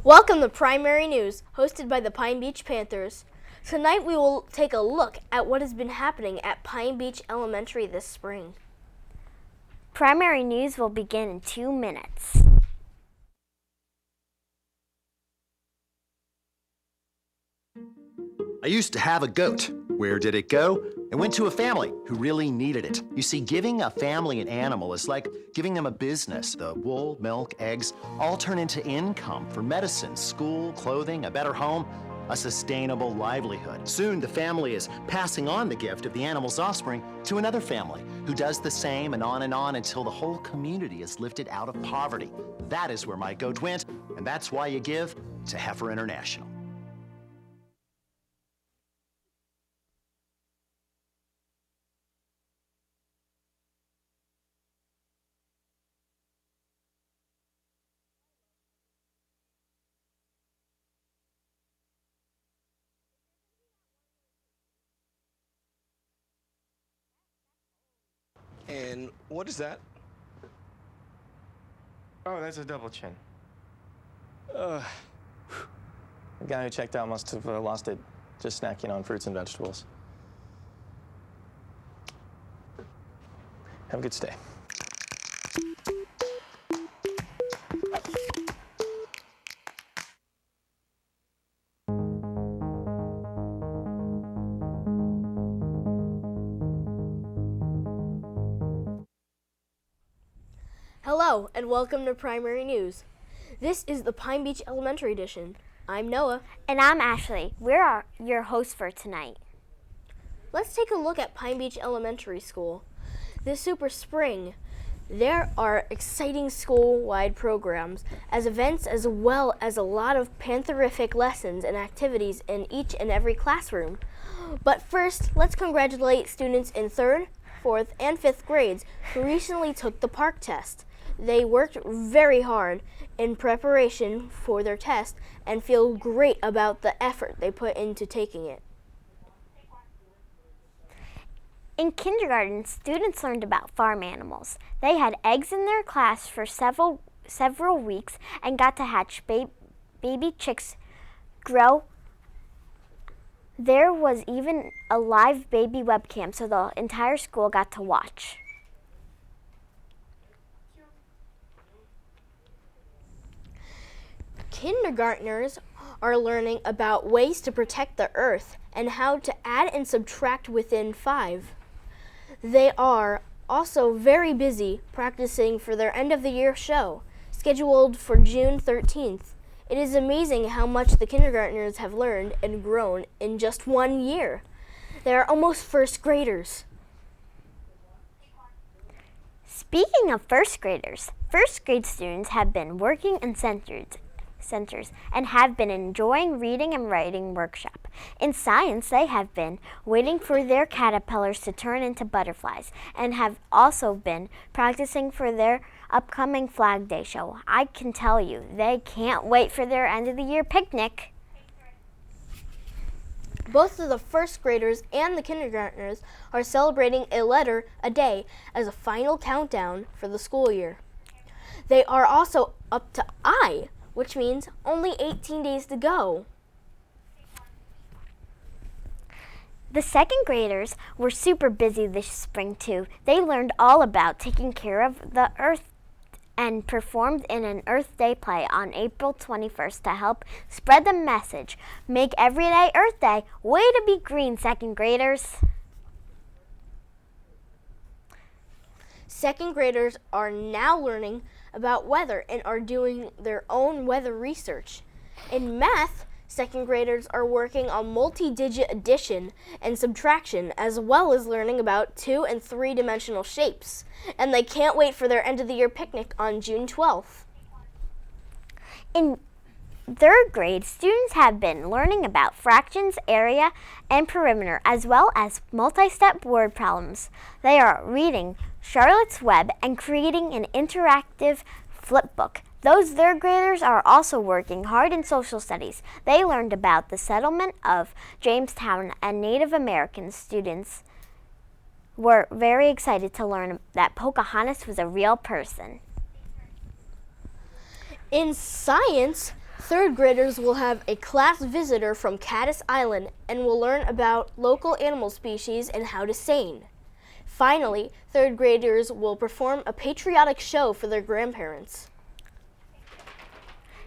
Welcome to Primary News, hosted by the Pine Beach Panthers. Tonight we will take a look at what has been happening at Pine Beach Elementary this spring. Primary News will begin in 2 minutes. I used to have a goat. Where did it go? It went to a family who really needed it. You see, giving a family an animal is like giving them a business. The wool, milk, eggs all turn into income for medicine, school, clothing, a better home, a sustainable livelihood. Soon, the family is passing on the gift of the animal's offspring to another family who does the same and on until the whole community is lifted out of poverty. That is where my goat went, and that's why you give to Heifer International. And what is that? Oh, that's a double chin. The guy who checked out must have lost it just snacking on fruits and vegetables. Have a good stay. Hello, and welcome to Primary News. This is the Pine Beach Elementary edition. I'm Noah. And I'm Ashley. We're your hosts for tonight. Let's take a look at Pine Beach Elementary School. This super spring, there are exciting school-wide programs as events as well as a lot of pantherific lessons and activities in each and every classroom. But first, let's congratulate students in 3rd, 4th, and 5th grades who recently took the PARCC test. They worked very hard in preparation for their test and feel great about the effort they put into taking it. In kindergarten, students learned about farm animals. They had eggs in their class for several weeks and got to hatch baby chicks grow. There was even a live baby webcam, so the entire school got to watch. Kindergartners are learning about ways to protect the earth and how to add and subtract within 5. They are also very busy practicing for their end-of-the-year show, scheduled for June 13th. It is amazing how much the kindergartners have learned and grown in just 1 year. They are almost first graders. Speaking of first graders, first grade students have been working in centers and have been enjoying reading and writing workshop. In science, they have been waiting for their caterpillars to turn into butterflies and have also been practicing for their upcoming Flag Day show. I can tell you, they can't wait for their end of the year picnic. Both of the first graders and the kindergartners are celebrating a letter a day as a final countdown for the school year. They are also up to I, which means only 18 days to go. The second graders were super busy this spring too. They learned all about taking care of the earth and performed in an Earth Day play on April 21st to help spread the message. Make every day Earth Day. Way to be green, second graders. Second graders are now learning about weather and are doing their own weather research. In math, second graders are working on multi-digit addition and subtraction as well as learning about 2- and 3-dimensional shapes. And they can't wait for their end-of-the-year picnic on June 12th. In 3rd grade, students have been learning about fractions, area, and perimeter, as well as multi-step word problems. They are reading Charlotte's Web and creating an interactive flip book. Those 3rd graders are also working hard in social studies. They learned about the settlement of Jamestown, and Native American students were very excited to learn that Pocahontas was a real person. In science, Third graders will have a class visitor from Caddis Island and will learn about local animal species and how to sing. Finally, third graders will perform a patriotic show for their grandparents.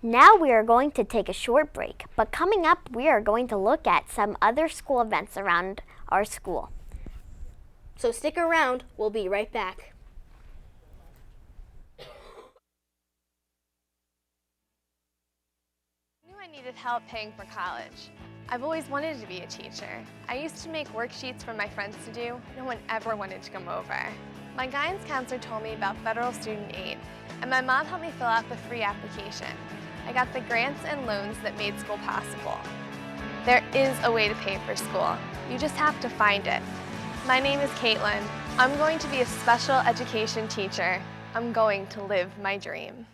Now we are going to take a short break, but coming up we are going to look at some other school events around our school. So stick around, we'll be right back. I knew I needed help paying for college. I've always wanted to be a teacher. I used to make worksheets for my friends to do. No one ever wanted to come over. My guidance counselor told me about federal student aid, and my mom helped me fill out the free application. I got the grants and loans that made school possible. There is a way to pay for school. You just have to find it. My name is Caitlin. I'm going to be a special education teacher. I'm going to live my dream.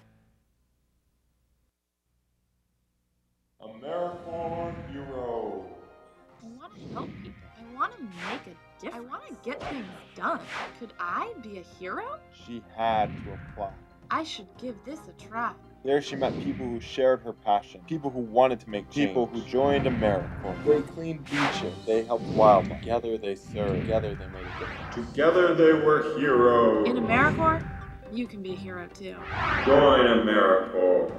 American hero. I want to help people. I want to make a difference. I want to get things done. Could I be a hero? She had to apply. I should give this a try. There she met people who shared her passion, people who wanted to make change, people who joined AmeriCorps. They cleaned beaches, they helped wildlife. Together they served, together they made a difference. Together they were heroes. In AmeriCorps, you can be a hero too. Join AmeriCorps.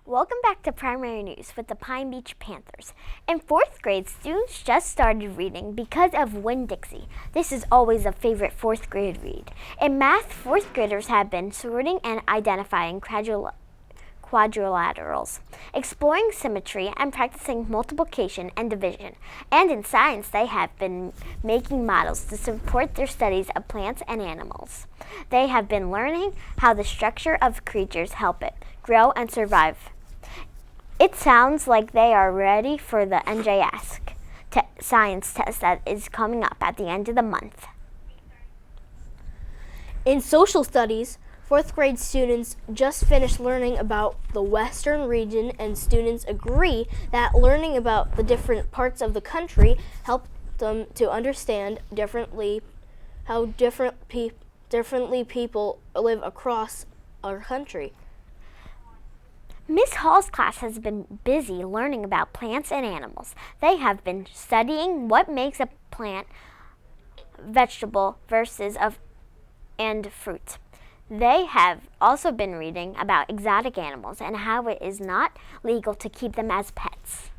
Welcome back to Primary News with the Pine Beach Panthers. In 4th grade, students just started reading because of Winn-Dixie. This is always a favorite 4th grade read. In math, 4th graders have been sorting and identifying quadrilaterals, exploring symmetry, and practicing multiplication and division. And in science, they have been making models to support their studies of plants and animals. They have been learning how the structure of creatures help it grow and survive. It sounds like they are ready for the NJS science test that is coming up at the end of the month. In social studies, 4th grade students just finished learning about the Western region, and students agree that learning about the different parts of the country helped them to understand how differently people live across our country. Miss Hall's class has been busy learning about plants and animals. They have been studying what makes a plant vegetable and fruit. They have also been reading about exotic animals and how it is not legal to keep them as pets.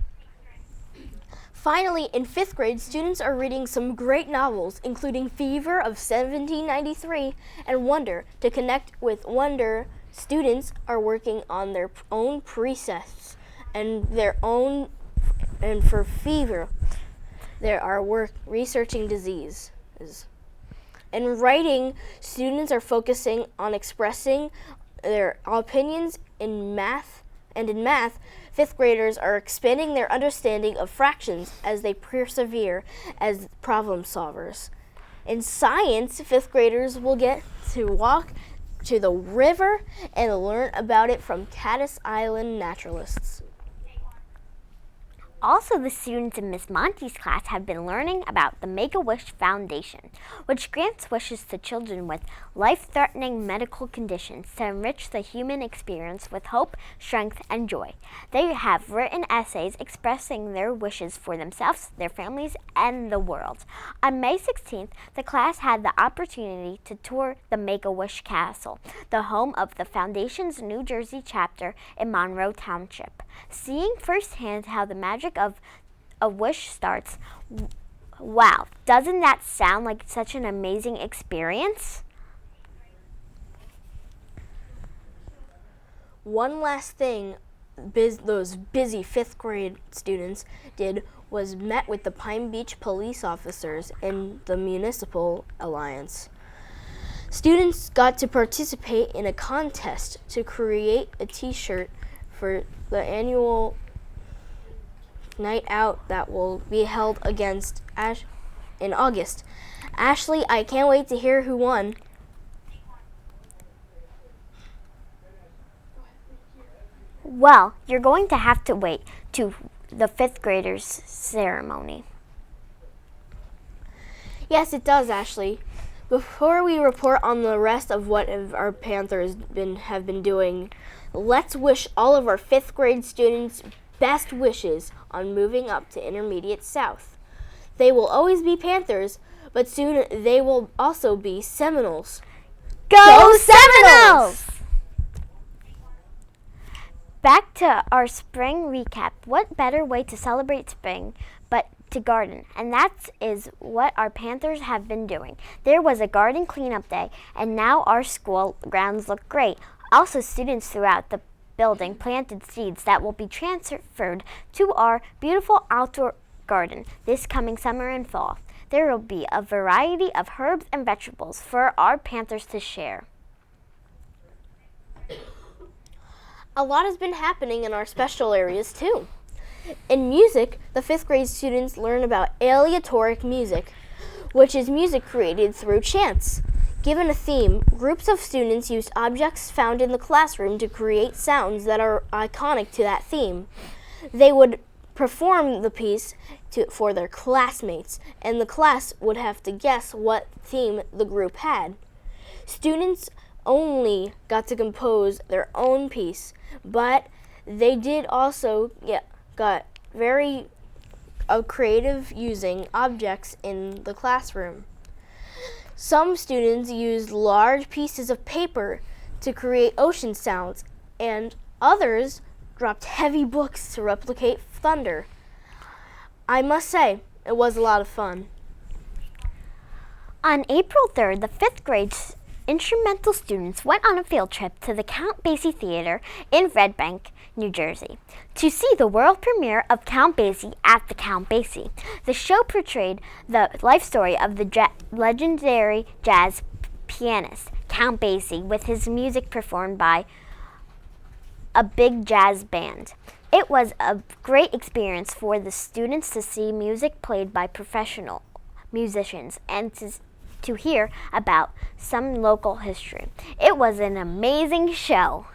Finally, in 5th grade, students are reading some great novels, including Fever of 1793 and Wonder. To connect with Wonder, students are working on their own precepts, and for Fever, they are researching diseases. In writing, students are focusing on expressing their opinions. In math, 5th graders are expanding their understanding of fractions as they persevere as problem solvers. In science, 5th graders will get to walk to the river and learn about it from Caddis Island naturalists. Also, the students in Miss Monty's class have been learning about the Make-A-Wish Foundation, which grants wishes to children with life-threatening medical conditions to enrich the human experience with hope, strength, and joy. They have written essays expressing their wishes for themselves, their families, and the world. On May 16th, the class had the opportunity to tour the Make-A-Wish Castle, the home of the Foundation's New Jersey chapter in Monroe Township. Seeing firsthand how the magic of a wish starts. Wow, doesn't that sound like such an amazing experience? One last thing those busy 5th grade students did was met with the Pine Beach police officers and the Municipal Alliance. Students got to participate in a contest to create a t-shirt for the annual night out that will be held in August. Ashley, I can't wait to hear who won. Well, you're going to have to wait to the 5th graders' ceremony. Yes, it does, Ashley. Before we report on the rest of what our Panthers have been doing, let's wish all of our 5th grade students best wishes on moving up to Intermediate South. They will always be Panthers, but soon they will also be Seminoles. Go Seminoles! Back to our spring recap. What better way to celebrate spring but to garden? And that is what our Panthers have been doing. There was a garden cleanup day, and now our school grounds look great. Also, students throughout the building planted seeds that will be transferred to our beautiful outdoor garden this coming summer and fall. There will be a variety of herbs and vegetables for our Panthers to share. A lot has been happening in our special areas too. In music, the 5th grade students learn about aleatoric music, which is music created through chants. Given a theme, groups of students used objects found in the classroom to create sounds that are iconic to that theme. They would perform the piece for their classmates, and the class would have to guess what theme the group had. Students only got to compose their own piece, but they did also got very creative using objects in the classroom. Some students used large pieces of paper to create ocean sounds, and others dropped heavy books to replicate thunder. I must say, it was a lot of fun. On April 3rd, the 5th grade instrumental students went on a field trip to the Count Basie Theater in Red Bank, New Jersey, to see the world premiere of Count Basie at the Count Basie. The show portrayed the life story of the legendary jazz pianist, Count Basie, with his music performed by a big jazz band. It was a great experience for the students to see music played by professional musicians and to hear about some local history. It was an amazing show.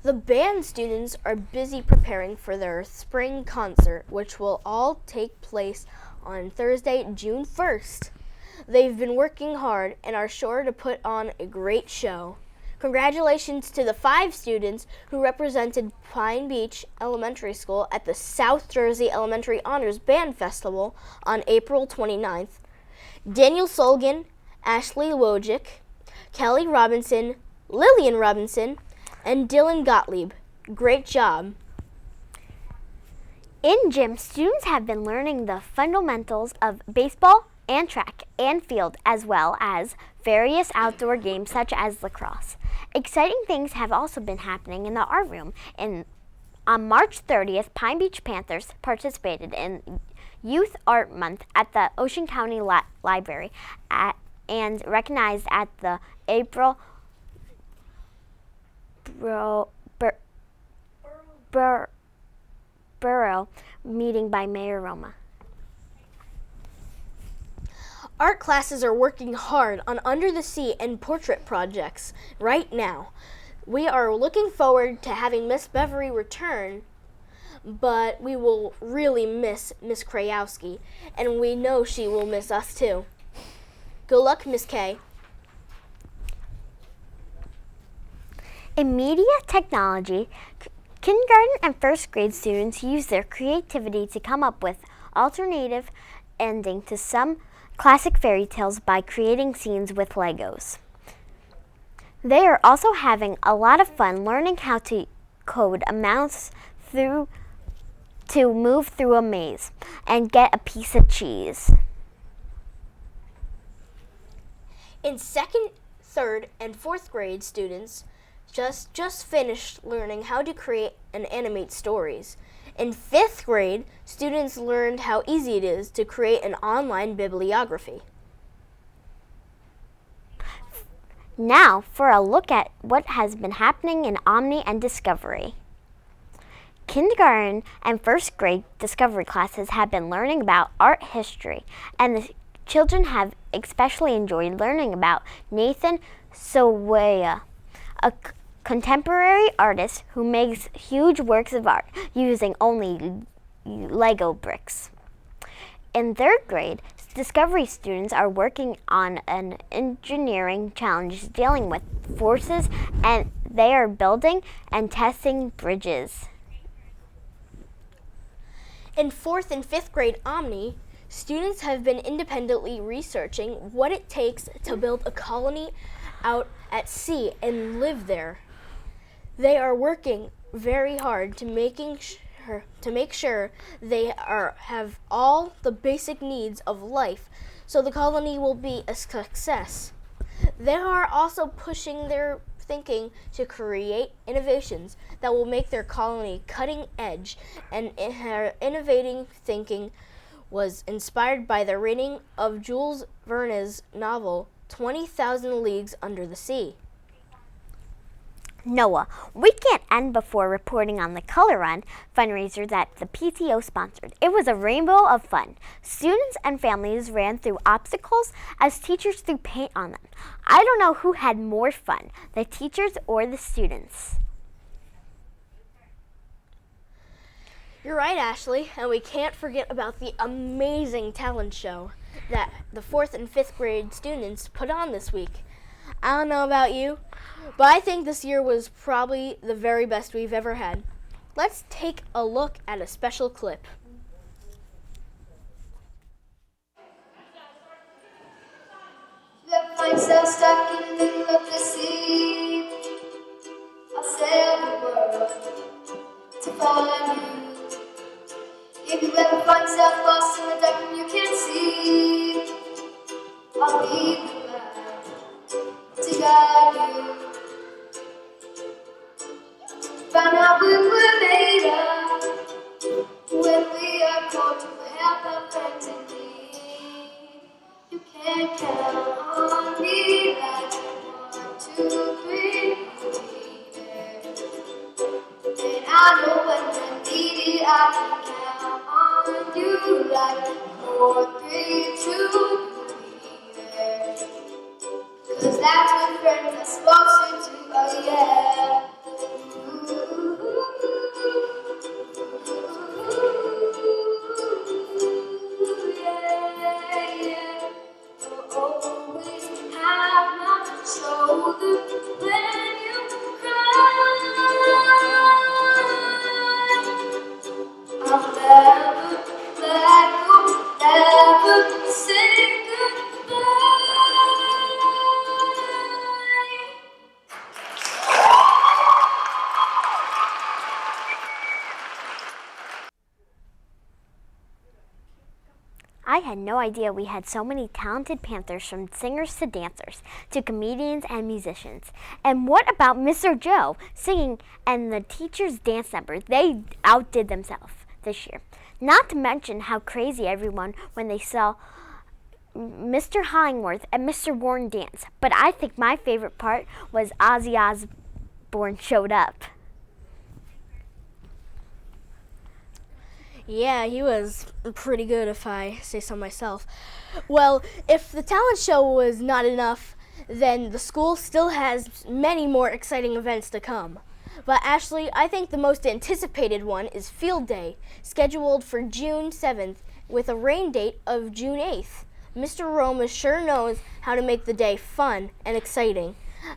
The band students are busy preparing for their spring concert, which will all take place on Thursday, June 1st. They've been working hard and are sure to put on a great show. Congratulations to the 5 students who represented Pine Beach Elementary School at the South Jersey Elementary Honors Band Festival on April 29th. Daniel Solgan, Ashley Wojcik, Kelly Robinson, Lillian Robinson, and Dylan Gottlieb. Great job. In gym, students have been learning the fundamentals of baseball and track and field, as well as various outdoor games such as lacrosse. Exciting things have also been happening in the art room. On March 30th, Pine Beach Panthers participated in Youth Art Month at the Ocean County Library and recognized at the April Borough meeting by Mayor Roma. Art classes are working hard on Under the Sea and portrait projects right now. We are looking forward to having Miss Bevery return, but we will really miss Miss Krajewski, and we know she will miss us too. Good luck, Miss K. In media technology, kindergarten and 1st grade students use their creativity to come up with alternative ending to some classic fairy tales by creating scenes with Legos. They are also having a lot of fun learning how to code a mouse to move through a maze and get a piece of cheese. In 2nd, 3rd, and 4th grade, students just finished learning how to create and animate stories. In 5th grade, students learned how easy it is to create an online bibliography. Now for a look at what has been happening in Omni and Discovery. Kindergarten and 1st grade Discovery classes have been learning about art history, and the children have especially enjoyed learning about Nathan Sawaya, a contemporary artist who makes huge works of art using only Lego bricks. In 3rd grade, Discovery students are working on an engineering challenge dealing with forces, and they are building and testing bridges. In 4th and 5th grade Omni, students have been independently researching what it takes to build a colony out at sea and live there. They are working very hard to make sure they have all the basic needs of life so the colony will be a success. They are also pushing their thinking to create innovations that will make their colony cutting edge, and her innovating thinking was inspired by the reading of Jules Verne's novel 20,000 Leagues Under the Sea. Noah, we can't end before reporting on the Color Run fundraiser that the PTO sponsored. It was a rainbow of fun. Students and families ran through obstacles as teachers threw paint on them. I don't know who had more fun, the teachers or the students. You're right, Ashley, and we can't forget about the amazing talent show that the 4th and 5th grade students put on this week. I don't know about you, but I think this year was probably the very best we've ever had. Let's take a look at a special clip. Left myself stuck in the middle of the sea. I'll sail the world to find you. If you ever find yourself lost in the dark and you can't see, I'll be the light to guide you. Find out what we're made of when we are called to help our friends in need. You can count on me like 1, 2, 3, we'll be there. And I know when I need it, I can count on you like 4, 3, 2, we'll be there. 'Cause that's what friends are supposed to do, oh yeah. I had no idea we had so many talented Panthers, from singers to dancers to comedians and musicians. And what about Mr. Joe singing and the teacher's dance number? They outdid themselves this year. Not to mention how crazy everyone when they saw Mr. Hollingworth and Mr. Warren dance. But I think my favorite part was Ozzy Osbourne showed up. Yeah, he was pretty good, if I say so myself. Well, if the talent show was not enough, then the school still has many more exciting events to come. But Ashley, I think the most anticipated one is Field Day, scheduled for June 7th with a rain date of June 8th. Mr. Roma sure knows how to make the day fun and exciting.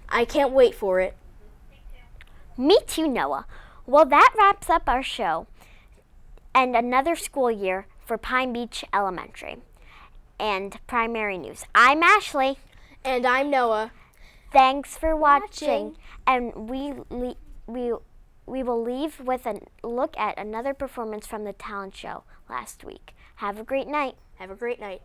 I can't wait for it. Me too, Noah. Well, that wraps up our show and another school year for Pine Beach Elementary and Primary News. I'm Ashley. And I'm Noah. Thanks for watching. And we will leave with a look at another performance from the talent show last week. Have a great night. Have a great night.